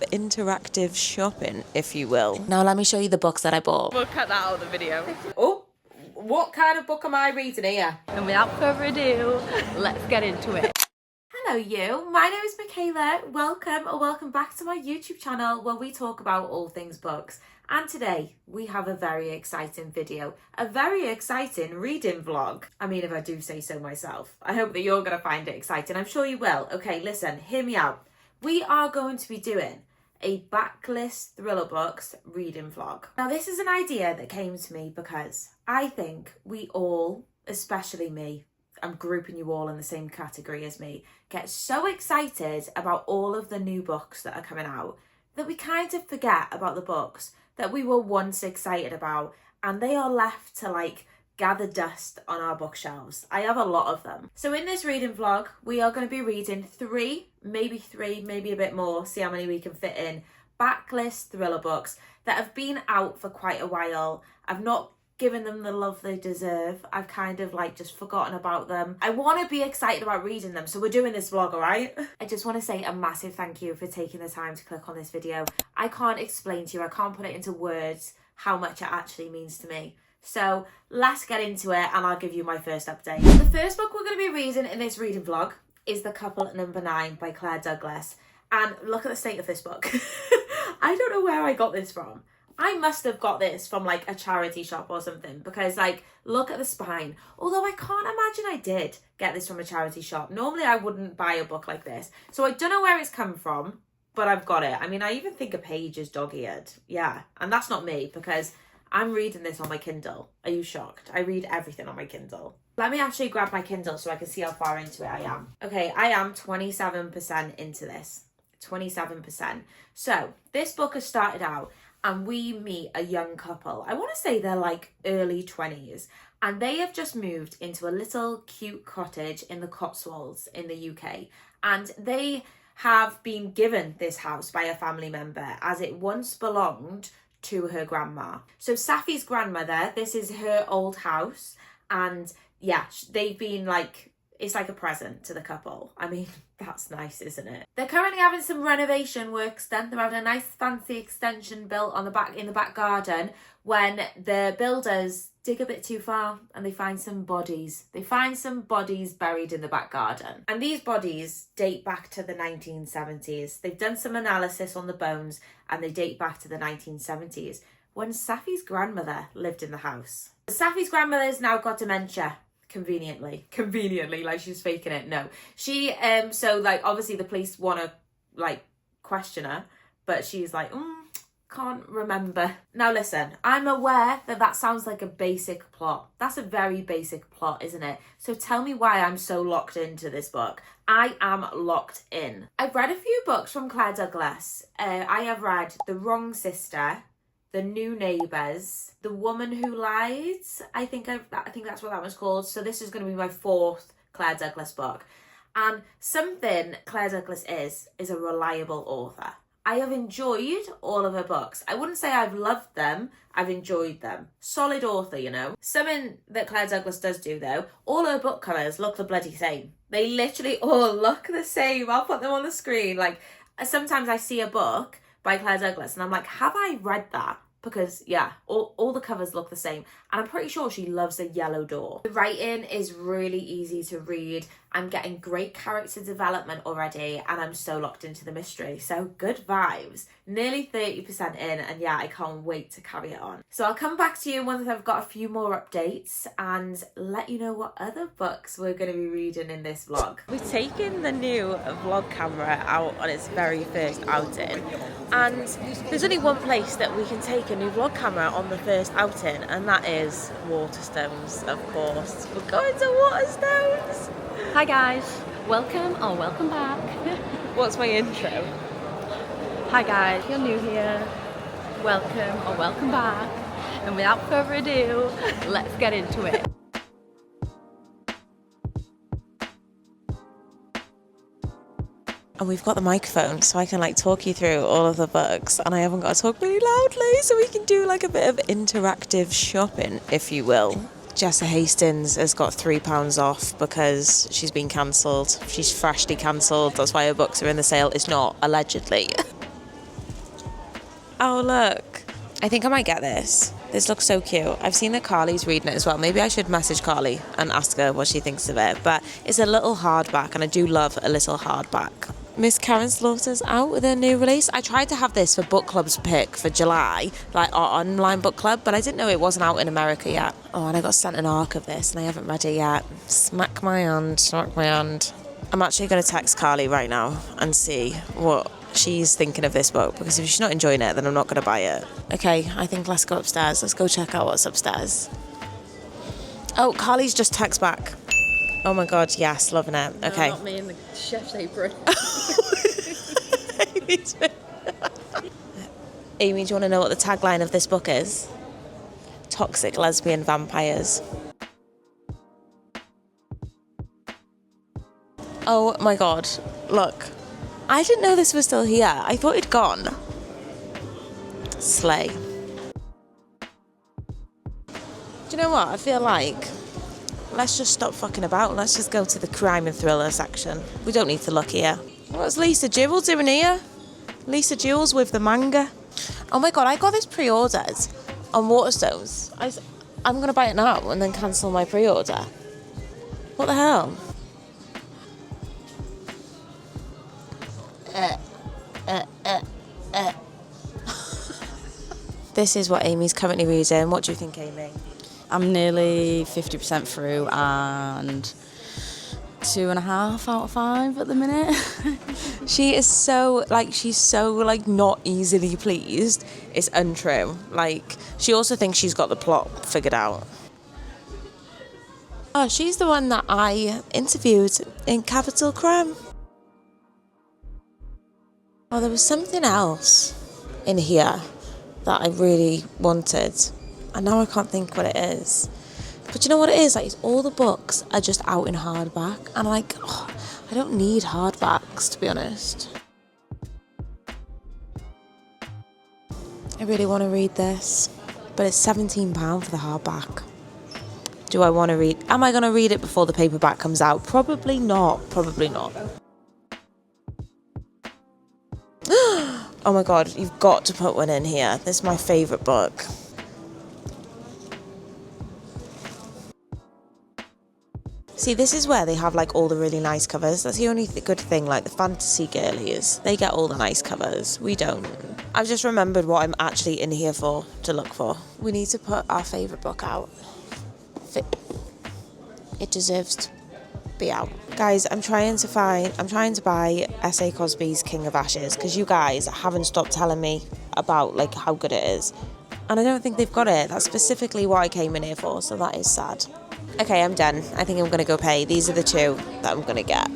Interactive shopping, if you will. Now let me show you the books that I bought. We'll cut that out of the video. Oh, what kind of book am I reading here? And without further ado, let's get into it. Hello you, my name is Michaela. Welcome back to my YouTube channel where we talk about all things books. And today we have a very exciting video, a very exciting reading vlog. I mean, if I do say so myself. I hope that you're going to find it exciting. I'm sure you will. Okay, listen, hear me out. We are going to be doing a Backlist thriller books reading vlog. Now this is an idea that came to me because I think we all, especially me, I'm grouping you all in the same category as me, get so excited about all of the new books that are coming out that we kind of forget about the books that we were once excited about, and they are left to like gather dust on our bookshelves. I have a lot of them. So in this reading vlog, we are going to be reading three, maybe a bit more, see how many we can fit in, Backlist thriller books that have been out for quite a while. I've not given them the love they deserve. I've kind of like just forgotten about them. I want to be excited about reading them, so we're doing this vlog, all right? I just want to say a massive thank you for taking the time to click on this video. I can't explain to you, I can't put it into words how much it actually means to me. So let's get into it and I'll give you my first update. The first book we're going to be reading in this reading vlog is The Couple at Number 9 by Claire Douglas. And look at the state of this book. I don't know where I got this from. I must have got this from like a charity shop or something, because like, look at the spine. Although I can't imagine I did get this from a charity shop. Normally I wouldn't buy a book like this. So I don't know where it's come from, but I've got it. I mean, I even think a page is dog-eared. Yeah, and that's not me because I'm reading this on my Kindle. Are you shocked? I read everything on my Kindle. Let me actually grab my Kindle so I can see how far into it I am. Okay, I am 27% into this. 27%. So this book has started out and we meet a young couple. I want to say they're like early 20s, and they have just moved into a little cute cottage in the Cotswolds in the UK. And they have been given this house by a family member as it once belonged to her grandma. So Safi's grandmother, this is her old house, and yeah, they've been like, it's like a present to the couple. I mean, that's nice, isn't it? They're currently having some renovation works done. They're having a nice fancy extension built on the back, in the back garden, when the builders dig a bit too far and they find some bodies. They find some bodies buried in the back garden. And these bodies date back to the 1970s. They've done some analysis on the bones and they date back to the 1970s when Safi's grandmother lived in the house. Safi's grandmother's now got dementia. Conveniently, like she's faking it. No, she so like obviously the police want to like question her, but she's like can't remember. Now listen, I'm aware that that sounds like a basic plot. That's a very basic plot, isn't it? So tell me why I'm so locked into this book. I am locked in. I've read a few books from Claire Douglas. I have read The Wrong Sister, The New Neighbours, The Woman Who Lied. I think that's what that was called. So this is going to be my fourth Claire Douglas book. And something Claire Douglas is a reliable author. I have enjoyed all of her books. I wouldn't say I've loved them, I've enjoyed them. Solid author, you know. Something that Claire Douglas does do though, all her book covers look the bloody same. They literally all look the same. I'll put them on the screen. Like, sometimes I see a book by Claire Douglas and I'm like, have I read that? Because yeah, all the covers look the same, and I'm pretty sure she loves a yellow door. The writing is really easy to read. I'm getting great character development already, and I'm so locked into the mystery. So good vibes. Nearly 30% in, and yeah, I can't wait to carry it on. So I'll come back to you once I've got a few more updates and let you know what other books we're going to be reading in this vlog. We've taken the new vlog camera out on its very first outing, and there's only one place that we can take a new vlog camera on the first outing, and that is Waterstones, of course. We're going to Waterstones! Hi guys, welcome or welcome back. What's my intro? Hi guys, if you're new here, welcome or welcome back. And without further ado, let's get into it. And we've got the microphone so I can like talk you through all of the books, and I haven't got to talk really loudly, so we can do like a bit of interactive shopping, if you will. Jessa Hastings has got £3 off because she's been cancelled. She's freshly cancelled. That's why her books are in the sale. It's not, allegedly. Oh, look. I think I might get this. This looks so cute. I've seen that Carly's reading it as well. Maybe I should message Carly and ask her what she thinks of it. But it's a little hardback, and I do love a little hardback. Miss Karen Slaughter's out with a new release. I tried to have this for book club's pick for July, like our online book club, but I didn't know it wasn't out in America yet. Oh, and I got sent an arc of this, and I haven't read it yet. Smack my hand, smack my hand. I'm actually going to text Carly right now and see what she's thinking of this book, because if she's not enjoying it, then I'm not going to buy it. Okay, I think let's go upstairs. Let's go check out what's upstairs. Oh, Carly's just text back. Oh my god, yes, loving it. Okay. No, not me in the chef's apron. Amy, do you want to know what the tagline of this book is? Toxic lesbian vampires. Oh my god, look. I didn't know this was still here. I thought it'd gone. Slay. Do you know what? I feel like let's just stop fucking about. Let's just go to the crime and thriller section. We don't need to look here. What's Lisa Jewell doing here? Lisa Jewell's with the manga. Oh my god, I got this pre-ordered on Waterstones. I'm going to buy it now and then cancel my pre-order. What the hell? This is what Amy's currently reading. What do you think, Amy? I'm nearly 50% through and 2.5 out of 5 at the minute. She's so not easily pleased. It's untrue. Like, she also thinks she's got the plot figured out. Oh, she's the one that I interviewed in Capital Crime. Oh, there was something else in here that I really wanted, and now I can't think what it is. But you know what it is? Like, it's all the books are just out in hardback, and I don't need hardbacks, to be honest. I really want to read this, but it's £17 for the hardback. Do I want to read? Am I going to read it before the paperback comes out? Probably not. Probably not. Oh my god, you've got to put one in here. This is my favourite book. See, this is where they have like all the really nice covers. That's the only good thing, like the fantasy girlies. They get all the nice covers. We don't. I've just remembered what I'm actually in here for, to look for. We need to put our favourite book out. It deserves to be out. Guys, I'm trying to buy S.A. Cosby's King of Ashes, because you guys haven't stopped telling me about like how good it is, and I don't think they've got it. That's specifically what I came in here for, so that is sad. Okay, I'm done. I think I'm gonna go pay. These are the two that I'm gonna get.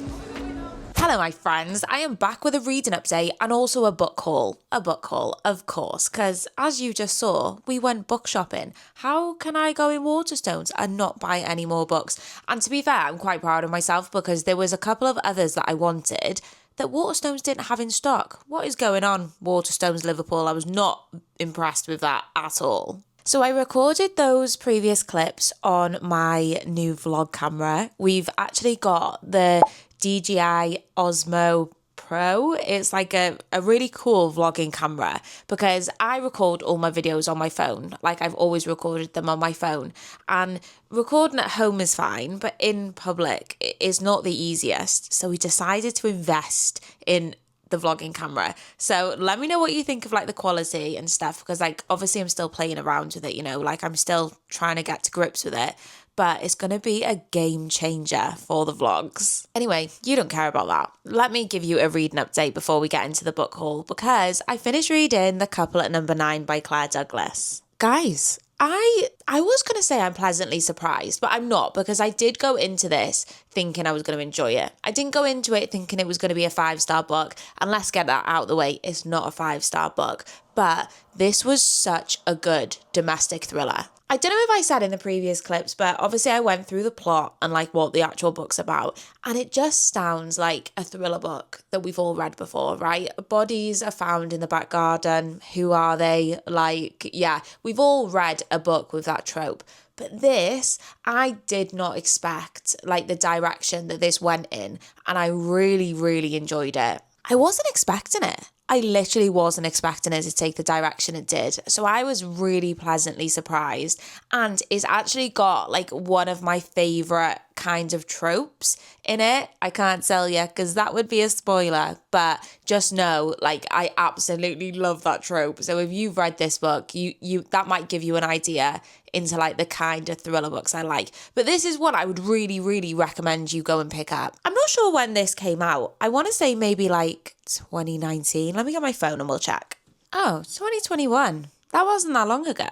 Hello, my friends. I am back with a reading update and also a book haul. A book haul, of course, because as you just saw, we went book shopping. How can I go in Waterstones and not buy any more books? And to be fair, I'm quite proud of myself, because there was a couple of others that I wanted that Waterstones didn't have in stock. What is going on, Waterstones Liverpool? I was not impressed with that at all. So I recorded those previous clips on my new vlog camera. We've actually got the DJI Osmo Pro. It's like a really cool vlogging camera, because I record all my videos on my phone. Like, I've always recorded them on my phone, and recording at home is fine, but in public is not the easiest. So we decided to invest in the vlogging camera. So let me know what you think of like the quality and stuff, because like obviously I'm still playing around with it, you know, like I'm still trying to get to grips with it, but it's going to be a game changer for the vlogs. Anyway, you don't care about that. Let me give you a reading update before we get into the book haul, because I finished reading The Couple at Number 9 by Claire Douglas. Guys, I was going to say I'm pleasantly surprised, but I'm not, because I did go into this thinking I was going to enjoy it. I didn't go into it thinking it was going to be a 5-star book, and let's get that out of the way, it's not a 5-star book, but this was such a good domestic thriller. I don't know if I said in the previous clips, but obviously I went through the plot and like what the actual book's about, and it just sounds like a thriller book that we've all read before, right? Bodies are found in the back garden. Who are they? Like, yeah, we've all read a book with that trope. But this, I did not expect like the direction that this went in, and I really, really enjoyed it. I wasn't expecting it. I literally wasn't expecting it to take the direction it did. So I was really pleasantly surprised, and it's actually got like one of my favourite kind of tropes in it. I can't tell you because that would be a spoiler, but just know, like, I absolutely love that trope. So if you've read this book, you that might give you an idea into like the kind of thriller books I like. But this is one I would really, really recommend you go and pick up. I'm not sure when this came out. I want to say maybe like 2019. Let me get my phone and we'll check. Oh, 2021. That wasn't that long ago.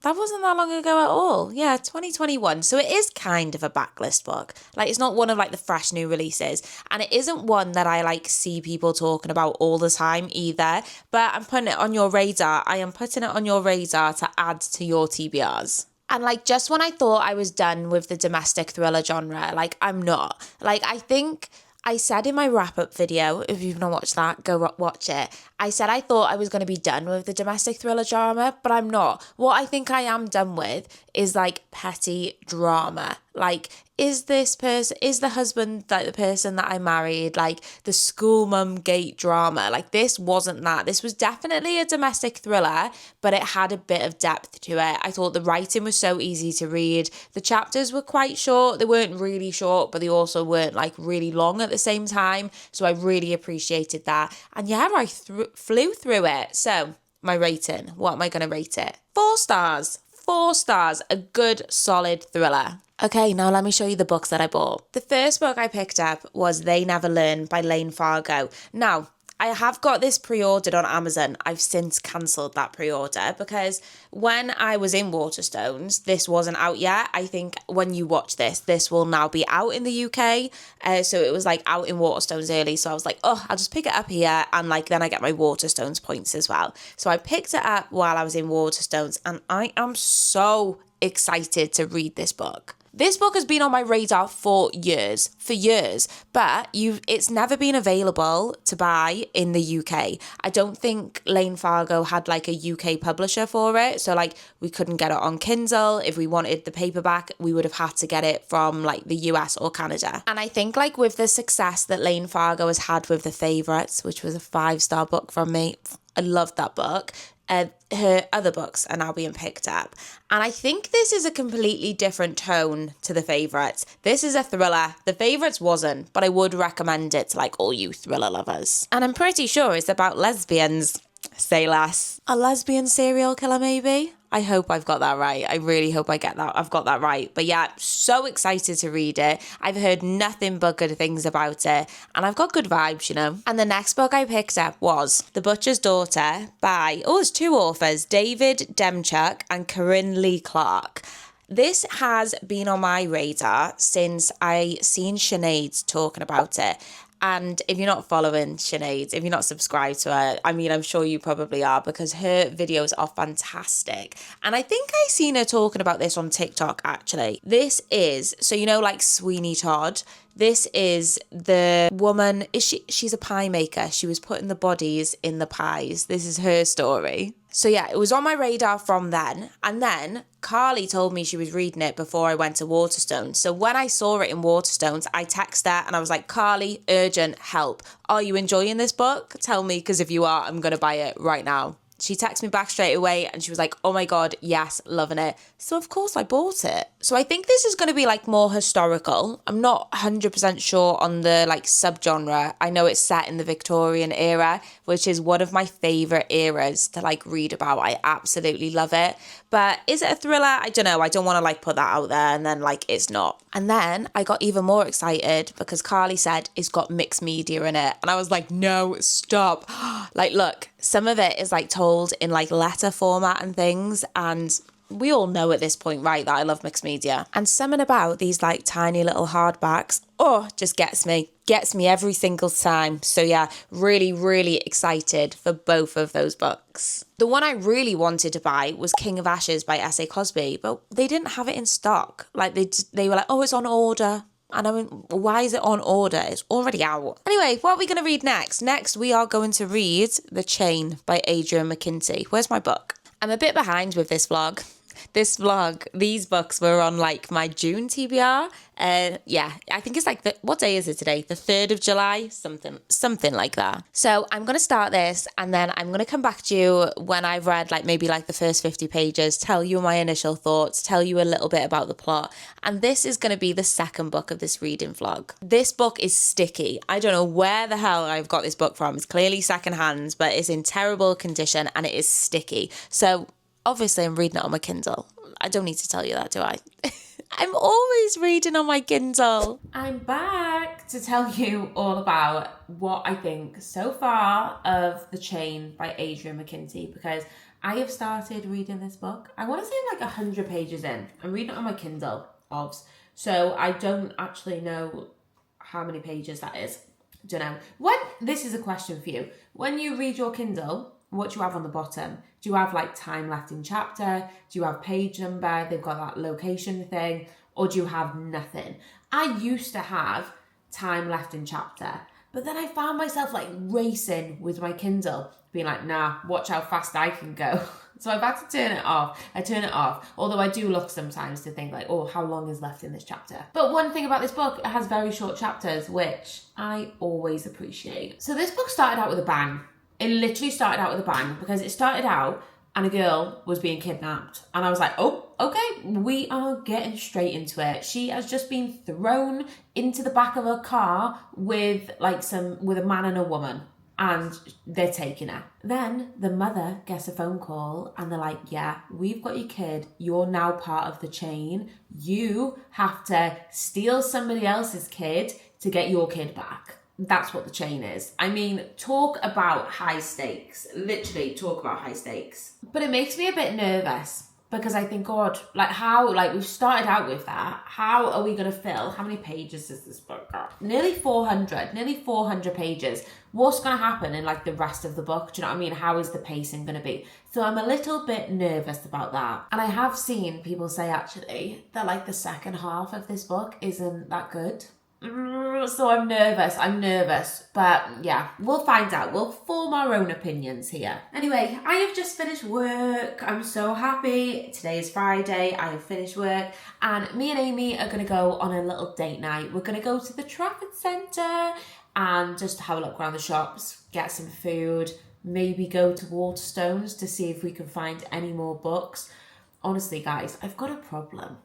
That wasn't that long ago at all. Yeah, 2021. So it is kind of a backlist book. Like, it's not one of like the fresh new releases. And it isn't one that I like see people talking about all the time either. But I'm putting it on your radar. I am putting it on your radar to add to your TBRs. And like, just when I thought I was done with the domestic thriller genre, like, I'm not. Like, I think I said in my wrap-up video, if you've not watched that, go watch it. I said I thought I was going to be done with the domestic thriller drama, but I'm not. What I think I am done with is like petty drama. Like, is the husband like the person that I married? Like, the school mum gate drama. Like, this wasn't that. This was definitely a domestic thriller, but it had a bit of depth to it. I thought the writing was so easy to read. The chapters were quite short. They weren't really short, but they also weren't like really long at the same time. So I really appreciated that. And yeah, I flew through it. So my rating, what am I going to rate it? 4 stars. 4 stars. A good, solid thriller. Okay, now let me show you the books that I bought. The first book I picked up was They Never Learn by Lane Fargo. Now, I have got this pre-ordered on Amazon. I've since cancelled that pre-order because when I was in Waterstones, this wasn't out yet. I think when you watch this will now be out in the UK. So it was like out in Waterstones early. So I was like, oh, I'll just pick it up here. And like, then I get my Waterstones points as well. So I picked it up while I was in Waterstones and I am so excited to read this book. This book has been on my radar for years, but it's never been available to buy in the UK. I don't think Lane Fargo had like a UK publisher for it. So like, we couldn't get it on Kindle. If we wanted the paperback, we would have had to get it from like the US or Canada. And I think like with the success that Lane Fargo has had with The Favourites, which was a 5-star book from me, I loved that book. Her other books are now being picked up. And I think this is a completely different tone to The Favourites. This is a thriller. The Favourites wasn't, but I would recommend it to like all you thriller lovers. And I'm pretty sure it's about lesbians. Say less. A lesbian serial killer, maybe? I hope I've got that right. I really hope I've got that right. But yeah, so excited to read it. I've heard nothing but good things about it. And I've got good vibes, you know. And the next book I picked up was The Butcher's Daughter by, it's 2 authors, David Demchuk and Corinne Lee Clark. This has been on my radar since I seen Sinead talking about it. And if you're not following Sinead, if you're not subscribed to her, I mean, I'm sure you probably are because her videos are fantastic. And I think I seen her talking about this on TikTok, actually. This is, so you know, like Sweeney Todd, this is the woman, she's a pie maker. She was putting the bodies in the pies. This is her story. So yeah, it was on my radar from then. And then Carly told me she was reading it before I went to Waterstones. So when I saw it in Waterstones, I texted her and I was like, Carly, urgent help. Are you enjoying this book? Tell me, because if you are, I'm going to buy it right now. She texted me back straight away and she was like, oh my God, yes, loving it. So of course I bought it. So I think this is going to be like more historical. I'm not 100% sure on the like subgenre. I know it's set in the Victorian era, which is one of my favourite eras to like read about. I absolutely love it. But is it a thriller? I don't know. I don't want to like put that out there and then like it's not. And then I got even more excited because Carly said it's got mixed media in it. And I was like, no, stop. Like, look, some of it is like told in like letter format and things. And we all know at this point, right, that I love mixed media. And something about these like tiny little hardbacks, just gets me every single time. So yeah, really, really excited for both of those books. The one I really wanted to buy was King of Ashes by S.A. Cosby, but they didn't have it in stock. Like they were like, oh, it's on order. And I went, why is it on order? It's already out. Anyway, what are we going to read next? Next, we are going to read The Chain by Adrian McKinty. Where's my book? I'm a bit behind with this vlog. this vlog, these books were on like my June TBR. Yeah, I think it's like, what day is it today? The 3rd of July? Something like that. So I'm going to start this and then I'm going to come back to you when I've read like maybe like the first 50 pages, tell you my initial thoughts, tell you a little bit about the plot. And this is going to be the second book of this reading vlog. This book is sticky. I don't know where the hell I've got this book from. It's clearly secondhand, but it's in terrible condition and it is sticky. So obviously I'm reading it on my Kindle. I don't need to tell you that, do I? I'm always reading on my Kindle. I'm back to tell you all about what I think so far of The Chain by Adrian McKinty, because I have started reading this book. I want to say I'm like 100 pages in. I'm reading it on my Kindle, obvs. So I don't actually know how many pages that is. Don't know. This is a question for you. When you read your Kindle, what do you have on the bottom? Do you have like time left in chapter? Do you have page number? They've got that location thing. Or do you have nothing? I used to have time left in chapter, but then I found myself like racing with my Kindle, being like, nah, watch how fast I can go. So I've had to turn it off. I turn it off. Although I do look sometimes to think like, oh, how long is left in this chapter? But one thing about this book, it has very short chapters, which I always appreciate. So this book started out with a bang. It literally started out with a bang because it started out and a girl was being kidnapped. And I was like, oh, okay, we are getting straight into it. She has just been thrown into the back of a car with a man and a woman. And they're taking her. Then the mother gets a phone call and they're like, yeah, we've got your kid. You're now part of the chain. You have to steal somebody else's kid to get your kid back. That's what the chain is. I mean, talk about high stakes. Literally talk about high stakes. But it makes me a bit nervous because I think, God, we've started out with that. How are we going to fill? How many pages is this book got? Nearly 400 pages. What's going to happen in like the rest of the book? Do you know what I mean? How is the pacing going to be? So I'm a little bit nervous about that. And I have seen people say actually that like the second half of this book isn't that good. So I'm nervous, but yeah, we'll find out. We'll form our own opinions here. Anyway, I have just finished work. I'm so happy. Today is Friday. I have finished work and me and Amie are going to go on a little date night. We're going to go to the Trafford Centre and just have a look around the shops, get some food, maybe go to Waterstones to see if we can find any more books. Honestly, guys, I've got a problem.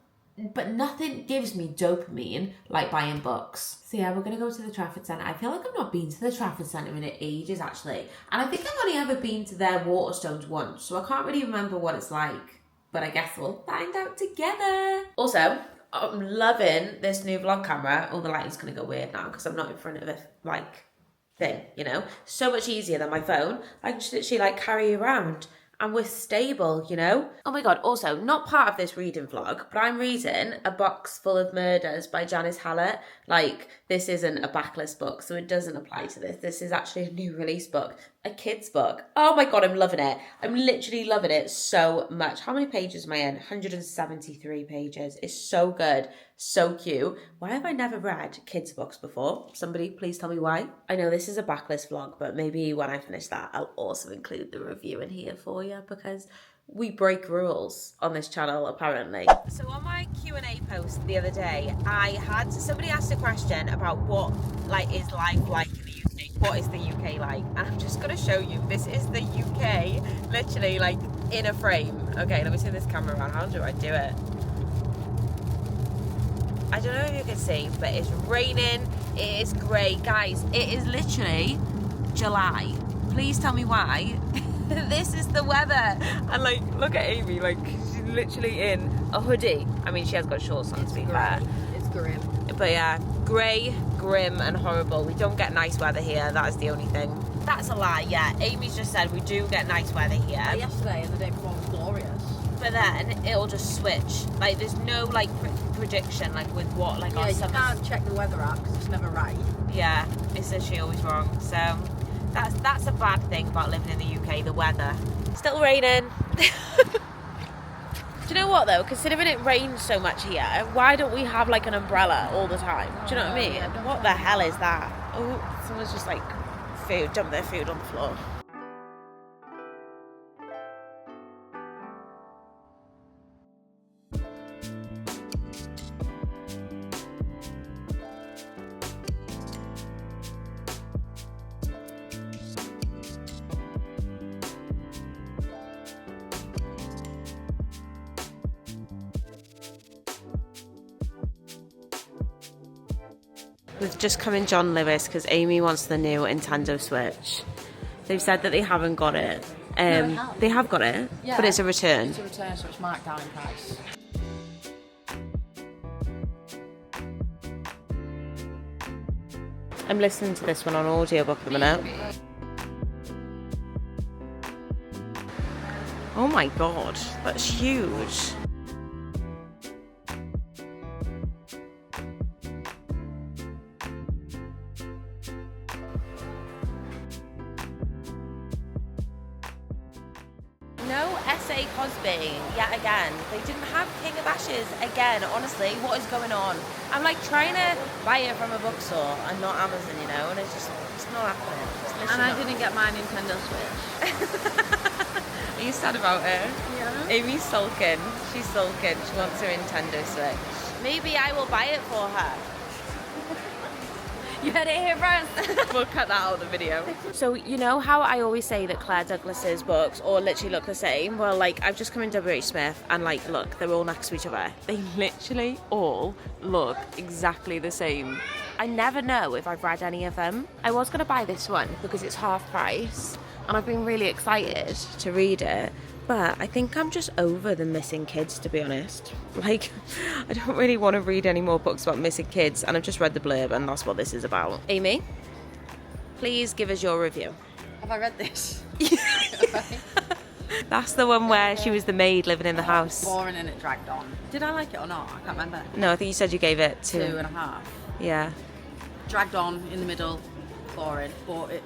But nothing gives me dopamine like buying books. So yeah, we're going to go to the Trafford Centre. I feel like I've not been to the Trafford Centre in ages, actually. And I think I've only ever been to their Waterstones once, so I can't really remember what it's like. But I guess we'll find out together. Also, I'm loving this new vlog camera. Oh, the lighting's going to go weird now because I'm not in front of a, thing, you know? So much easier than my phone. I can just literally, carry around. And we're stable, you know? Oh my God, also, not part of this reading vlog, but I'm reading A Box Full of Murders by Janice Hallett. This isn't a Backlist book, so it doesn't apply to this. This is actually a new release book, a kid's book. Oh my God, I'm loving it. I'm literally loving it so much. How many pages am I in? 173 pages. It's so good, so cute. Why have I never read kids' books before? Somebody please tell me why. I know this is a Backlist vlog, but maybe when I finish that, I'll also include the review in here for you because we break rules on this channel, apparently. So on my Q&A post the other day, I had somebody asked a question about what is life like in the UK. What is the UK like? And I'm just gonna show you. This is the UK, literally in a frame. Okay, let me turn this camera around. How do I do it? I don't know if you can see, but it's raining. It is grey, guys. It is literally July. Please tell me why. This is the weather. And look at Amie, she's literally in a hoodie. I mean, she has got shorts on, to be fair. It's grim. But yeah, grey, grim and horrible. We don't get nice weather here, that is the only thing. That's a lie, yeah. Amy's just said we do get nice weather here. Yesterday and the day before was glorious. But then it'll just switch. There's no prediction with what our summer. You can't check the weather app because it's never right. Yeah, it's literally always wrong. So that's a bad thing about living in the UK, the weather. Still raining. Do you know what though? Considering it rains so much here, why don't we have an umbrella all the time? Do you know what I mean? Yeah, What the hell is that? Oh, someone's just dump their food on the floor. We've just come in John Lewis because Amie wants the new Nintendo Switch. They've said that they haven't got it. They have got it, but it's a return. It's a return, so it's marked down in price. I'm listening to this one on audiobook at the minute. Oh my god, that's huge. No S.A. Cosby yet again. They didn't have King of Ashes again. Honestly, what is going on? I'm like trying to buy it from a bookstore and not Amazon, you know, and it's not happening. And I didn't get my Nintendo Switch. Are you sad about it? Yeah. Amy's sulking. She's sulking. She wants her Nintendo Switch. Maybe I will buy it for her. You heard it here first. We'll cut that out of the video. So, you know how I always say that Claire Douglas's books all literally look the same? Well, like, I've just come in W.H. Smith and, like, look, they're all next to each other. They literally all look exactly the same. I never know if I've read any of them. I was going to buy this one because it's half price and I've been really excited to read it. But I think I'm just over the missing kids, to be honest. Like, I don't really want to read any more books about missing kids, and I've just read the blurb, and that's what this is about. Amie, please give us your review. Have I read this? That's the one where she was the maid living in the house. Boring and it dragged on. Did I like it or not? I can't remember. No, I think you said you gave it 2.5. Yeah. Dragged on in the middle, boring, but it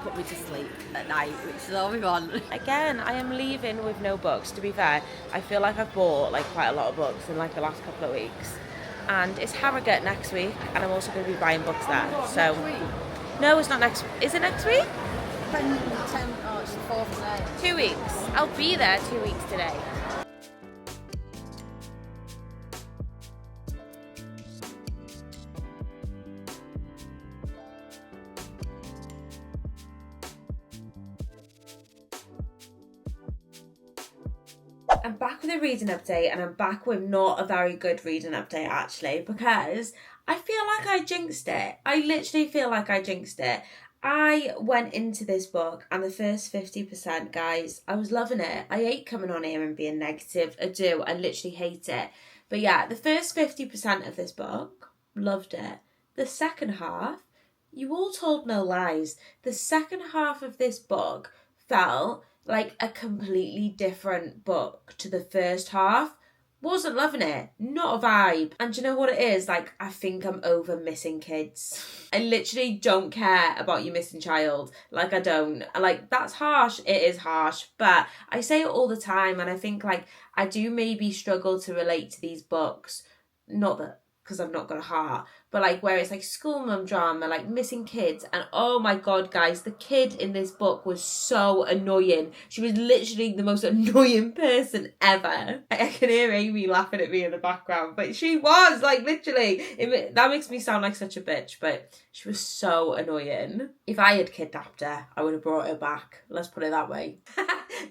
put me to sleep at night, which is all we want. Again, I am leaving with no books. To be fair, I feel like I've bought like quite a lot of books in like the last couple of weeks. And it's Harrogate next week, and I'm also going to be buying books there. So, no, it's not next. Is it next week? 10, it's the 4th today. 2 weeks. I'll be there 2 weeks today. I'm back with a reading update, and I'm back with not a very good reading update actually, because I feel like I jinxed it. I literally feel like I jinxed it. I went into this book and the first 50%, guys, I was loving it. I hate coming on here and being negative. I do. I literally hate it. But yeah, the first 50% of this book, loved it. The second half, you all told no lies. The second half of this book felt like a completely different book to the first half. Wasn't loving it. Not a vibe. And do you know what it is? Like, I think I'm over missing kids. I literally don't care about your missing child. Like, I don't. Like, that's harsh. It is harsh. But I say it all the time, and I think, like, I do maybe struggle to relate to these books. Not that, because I've not got a heart, but like where it's like school mum drama, like missing kids. And oh my god, guys, the kid in this book was so annoying. She was literally the most annoying person ever. I can hear Amie laughing at me in the background, but she was like literally, that makes me sound like such a bitch, but she was so annoying. If I had kidnapped her, I would have brought her back. Let's put it that way.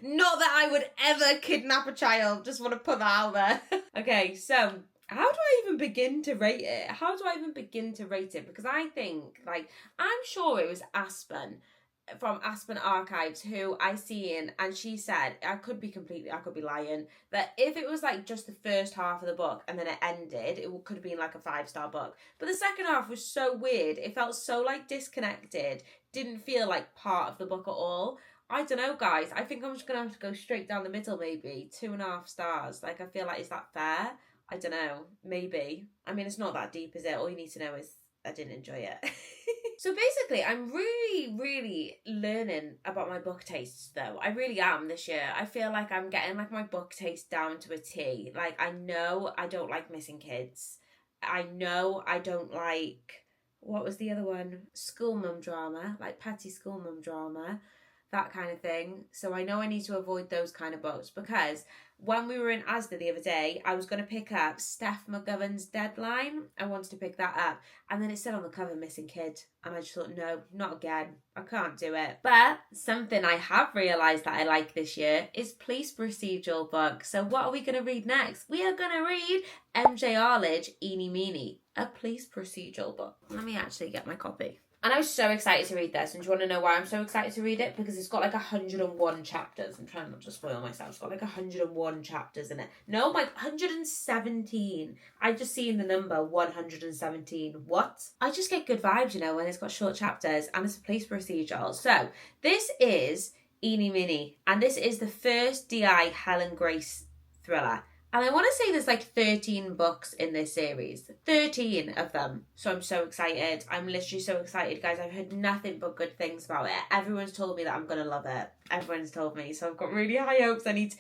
Not that I would ever kidnap a child, just want to put that out there. Okay, so how do I even begin to rate it? How do I even begin to rate it? Because I think, like, I'm sure it was Aspen from Aspen Archives who I seen, and she said, I could be lying, that if it was like just the first half of the book and then it ended, it could have been like a 5-star book. But the second half was so weird. It felt so like disconnected. Didn't feel like part of the book at all. I don't know, guys. I think I'm just going to have to go straight down the middle, maybe. 2.5 stars. Like, I feel like, is that fair? I don't know, maybe. I mean, it's not that deep, is it? All you need to know is I didn't enjoy it. So basically, I'm really, really learning about my book tastes, though. I really am this year. I feel like I'm getting like my book taste down to a T. Like, I know I don't like missing kids. I know I don't like, what was the other one? School mum drama, like petty school mum drama, that kind of thing. So I know I need to avoid those kind of books, because when we were in Asda the other day, I was going to pick up Steph McGovern's Deadline. I wanted to pick that up. And then it said on the cover, missing kid. And I just thought, no, not again. I can't do it. But something I have realised that I like this year is police procedural books. So what are we going to read next? We are going to read MJ Arlidge, Eenie Mini. A police procedural book. Let me actually get my copy. And I was so excited to read this. And do you want to know why I'm so excited to read it? Because it's got like 101 chapters. I'm trying not to spoil myself. It's got like 101 chapters in it. No, like 117. I just seen the number 117. What? I just get good vibes, you know, when it's got short chapters and it's a police procedural. So this is Eenie Mini. And this is the first DI Helen Grace thriller. And I want to say there's like 13 books in this series. 13 of them. So I'm so excited. I'm literally so excited, guys. I've heard nothing but good things about it. Everyone's told me that I'm going to love it. Everyone's told me. So I've got really high hopes. I need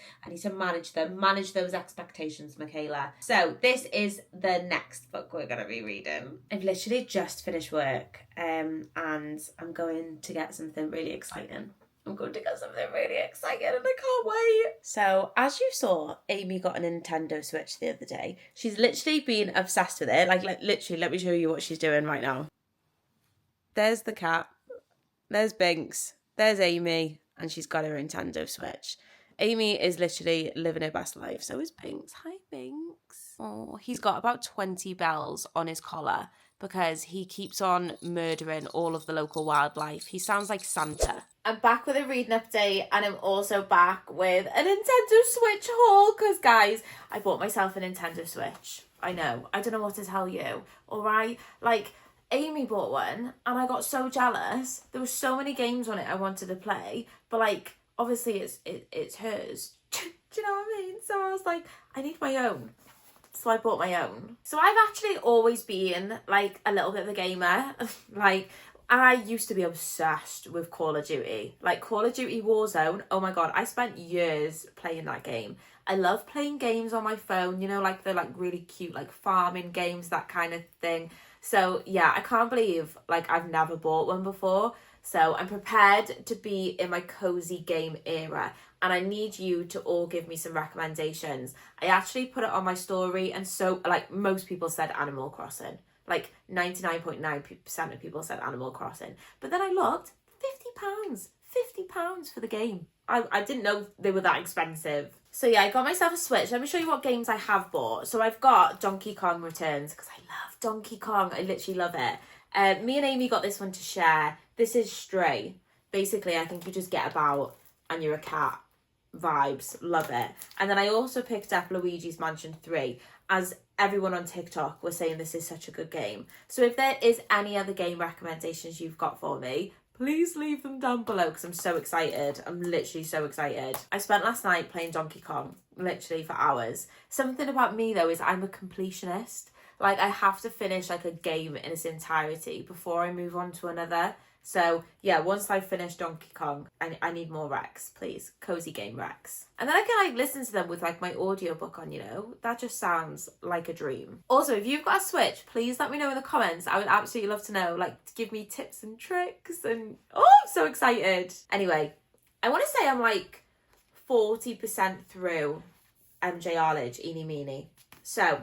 to manage them. Manage those expectations, Michaela. So this is the next book we're going to be reading. I've literally just finished work. And I'm going to get something really exciting. I'm going to get something really exciting and I can't wait. So, as you saw, Amie got a Nintendo Switch the other day. She's literally been obsessed with it. Like literally, let me show you what she's doing right now. There's the cat. There's Binks. There's Amie. And she's got her Nintendo Switch. Amie is literally living her best life. So is Binks. Hi, Binks. Oh, he's got about 20 bells on his collar because he keeps on murdering all of the local wildlife. He sounds like Santa. I'm back with a reading update and I'm also back with a Nintendo Switch haul because, guys, I bought myself a Nintendo Switch. I know. I don't know what to tell you. All right? Like, Amie bought one and I got so jealous. There were so many games on it I wanted to play, but, like, obviously it's hers. Do you know what I mean? So I was like, I need my own. So I bought my own. So I've actually always been, like, a little bit of a gamer. Like, I used to be obsessed with Call of Duty. Like, Call of Duty Warzone, oh my god, I spent years playing that game. I love playing games on my phone, you know, like the like really cute like farming games, that kind of thing. So yeah, I can't believe like I've never bought one before. So I'm prepared to be in my cozy game era and I need you to all give me some recommendations. I actually put it on my story and so like most people said Animal Crossing. Like 99.9% of people said Animal Crossing. But then I looked, £50. £50 for the game. I didn't know they were that expensive. So yeah, I got myself a Switch. Let me show you what games I have bought. So I've got Donkey Kong Returns because I love Donkey Kong. I literally love it. Me and Amie got this one to share. This is Stray. Basically, I think you just get about and you're a cat. Vibes. Love it. And then I also picked up Luigi's Mansion 3 as everyone on TikTok was saying this is such a good game. So if there is any other game recommendations you've got for me, please leave them down below because I'm so excited. I'm literally so excited. I spent last night playing Donkey Kong, literally for hours. Something about me though is I'm a completionist. Like I have to finish like a game in its entirety before I move on to another. So yeah, once I've finished Donkey Kong, I need more Rex, please. Cozy game Rex. And then I can like listen to them with like my audiobook on, you know? That just sounds like a dream. Also, if you've got a Switch, please let me know in the comments. I would absolutely love to know, like to give me tips and tricks and oh, I'm so excited. Anyway, I want to say I'm like 40% through MJ Arlidge, Eenie Mini. So,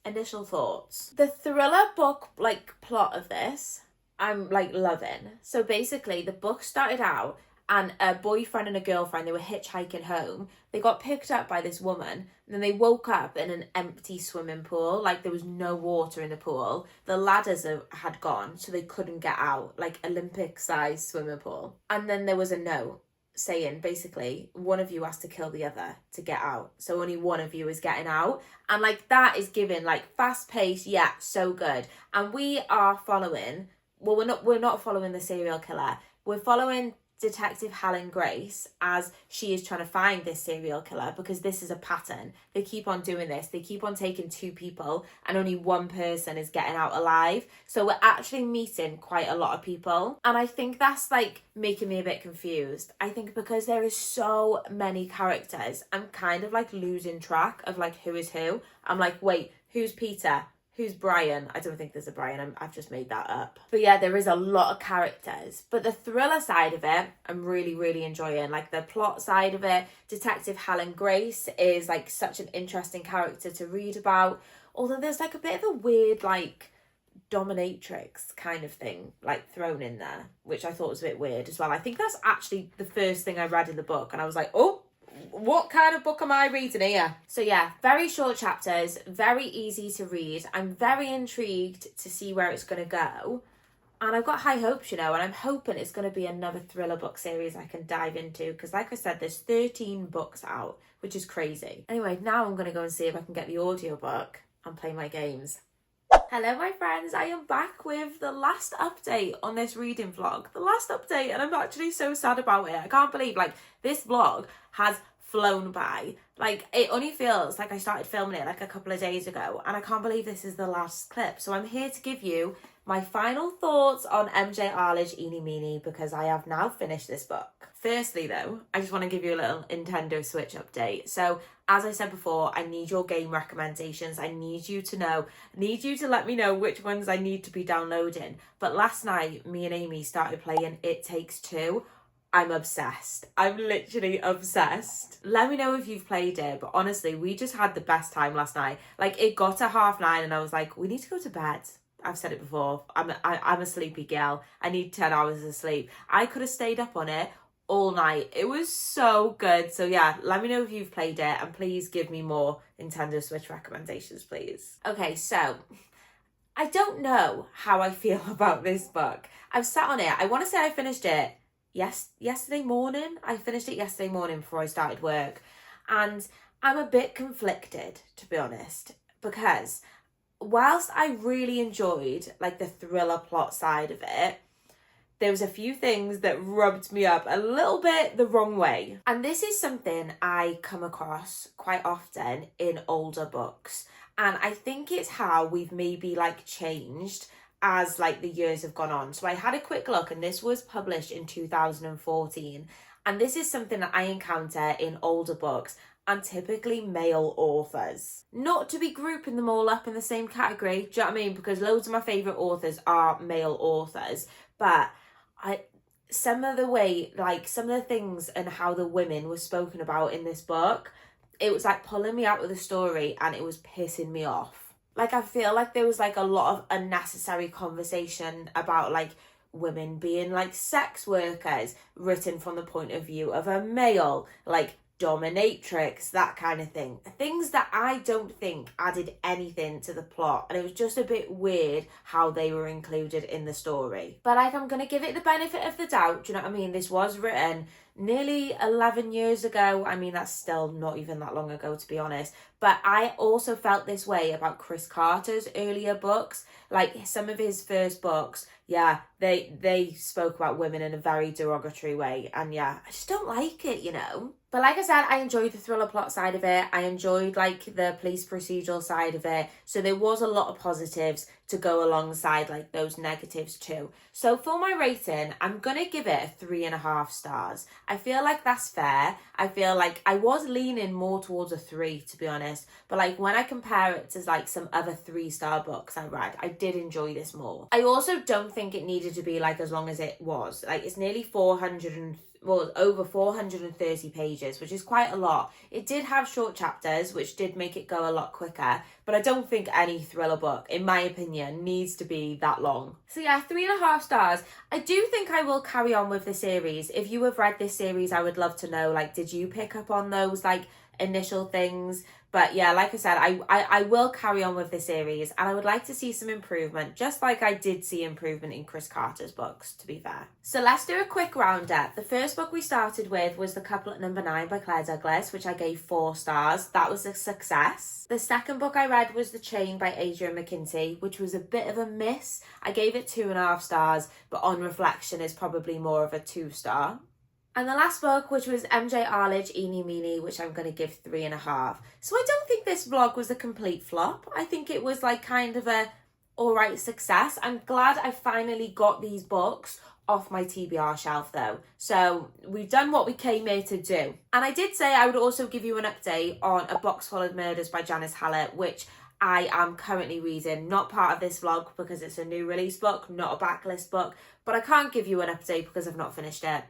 initial thoughts. The thriller book like plot of this I'm like loving. So basically the book started out and a boyfriend and a girlfriend, they were hitchhiking home. They got picked up by this woman and then they woke up in an empty swimming pool. Like there was no water in the pool. The ladders had gone so they couldn't get out, like Olympic sized swimming pool. And then there was a note saying basically one of you has to kill the other to get out. So only one of you is getting out. And like that is given like fast paced, yeah, so good. And we are following... Well, we're not following the serial killer. We're following Detective Helen Grace as she is trying to find this serial killer because this is a pattern. They keep on doing this. They keep on taking two people and only one person is getting out alive. So we're actually meeting quite a lot of people. And I think that's like making me a bit confused. I think because there is so many characters, I'm kind of like losing track of like who is who. I'm like, wait, who's Peter? Who's Brian? I don't think there's a Brian. I've just made that up. But yeah, there is a lot of characters. But the thriller side of it, I'm really, really enjoying. Like the plot side of it, Detective Helen Grace is like such an interesting character to read about. Although there's like a bit of a weird like dominatrix kind of thing like thrown in there, which I thought was a bit weird as well. I think that's actually the first thing I read in the book. And I was like, oh, what kind of book am I reading here? So yeah, very short chapters, very easy to read. I'm very intrigued to see where it's going to go. And I've got high hopes, you know, and I'm hoping it's going to be another thriller book series I can dive into. Because like I said, there's 13 books out, which is crazy. Anyway, now I'm going to go and see if I can get the audiobook and play my games. Hello my friends, I am back with the last update on this reading vlog. The last update, and I'm actually so sad about it. I can't believe, like, this vlog has flown by. Like, it only feels like I started filming it like a couple of days ago, and I can't believe this is the last clip. So I'm here to give you my final thoughts on MJ Arlidge Eenie Mini, because I have now finished this book. Firstly though, I just want to give you a little Nintendo Switch update. So as I said before, I need your game recommendations. I need you to let me know which ones I need to be downloading. But last night, me and Amie started playing It Takes Two. I'm obsessed. I'm literally obsessed. Let me know if you've played it, but honestly, we just had the best time last night. Like, it got to 9:30 and I was like, we need to go to bed. I've said it before. I'm a sleepy girl. I need 10 hours of sleep. I could have stayed up on it all night. It was so good. So yeah, let me know if you've played it, and please give me more Nintendo Switch recommendations, please. Okay, so I don't know how I feel about this book. I've sat on it. I want to say I finished it yesterday morning. I finished it yesterday morning before I started work, and I'm a bit conflicted, to be honest, because whilst I really enjoyed like the thriller plot side of it, there was a few things that rubbed me up a little bit the wrong way. And this is something I come across quite often in older books. And I think it's how we've maybe like changed as like the years have gone on. So I had a quick look, and this was published in 2014. And this is something that I encounter in older books, and typically male authors. Not to be grouping them all up in the same category, do you know what I mean? Because loads of my favourite authors are male authors. But some of the things and how the women were spoken about in this book, it was like pulling me out of the story, and it was pissing me off. Like, I feel like there was like a lot of unnecessary conversation about like women being like sex workers, written from the point of view of a male, like dominatrix, that kind of thing. Things that I don't think added anything to the plot, and it was just a bit weird how they were included in the story. But like, I'm gonna give it the benefit of the doubt, do you know what I mean? This was written nearly 11 years ago. I mean, that's still not even that long ago, to be honest. But I also felt this way about Chris Carter's earlier books. Like, some of his first books, yeah, they spoke about women in a very derogatory way, and yeah, I just don't like it, you know. But like I said, I enjoyed the thriller plot side of it. I enjoyed like the police procedural side of it. So there was a lot of positives to go alongside like those negatives too. So for my rating, I'm gonna give it 3.5 stars. I feel like that's fair. I feel like I was leaning more towards a 3, to be honest. But like, when I compare it to like some other 3-star books I read, I did enjoy this more. I also don't think it needed to be like as long as it was. Like, it's nearly over 430 pages, which is quite a lot. It did have short chapters, which did make it go a lot quicker, but I don't think any thriller book, in my opinion, needs to be that long. So yeah, 3.5 stars. I do think I will carry on with the series. If you have read this series, I would love to know, like, did you pick up on those like initial things? But yeah, like I said, I will carry on with the series, and I would like to see some improvement, just like I did see improvement in Chris Carter's books, to be fair. So let's do a quick roundup. The first book we started with was The Couple at Number 9 by Claire Douglas, which I gave 4 stars. That was a success. The second book I read was The Chain by Adrian McKinty, which was a bit of a miss. I gave it 2.5 stars, but on reflection is probably more of a 2-star. And the last book, which was MJ Arlidge Eenie Mini, which I'm going to give 3.5. So I don't think this vlog was a complete flop. I think it was like kind of a alright success. I'm glad I finally got these books off my TBR shelf though. So we've done what we came here to do. And I did say I would also give you an update on A Box Full of Murders by Janice Hallett, which I am currently reading. Not part of this vlog because it's a new release book, not a backlist book. But I can't give you an update because I've not finished it.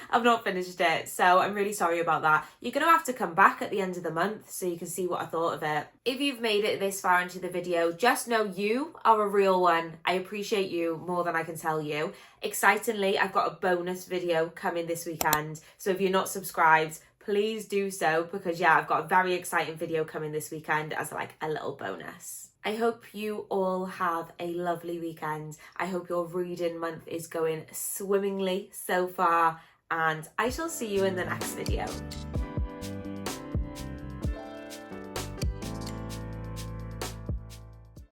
I've not finished it, so I'm really sorry about that. You're going to have to come back at the end of the month so you can see what I thought of it. If you've made it this far into the video, just know you are a real one. I appreciate you more than I can tell you. Excitingly, I've got a bonus video coming this weekend, so if you're not subscribed, please do so, because yeah, I've got a very exciting video coming this weekend as like a little bonus. I hope you all have a lovely weekend. I hope your reading month is going swimmingly so far, and I shall see you in the next video.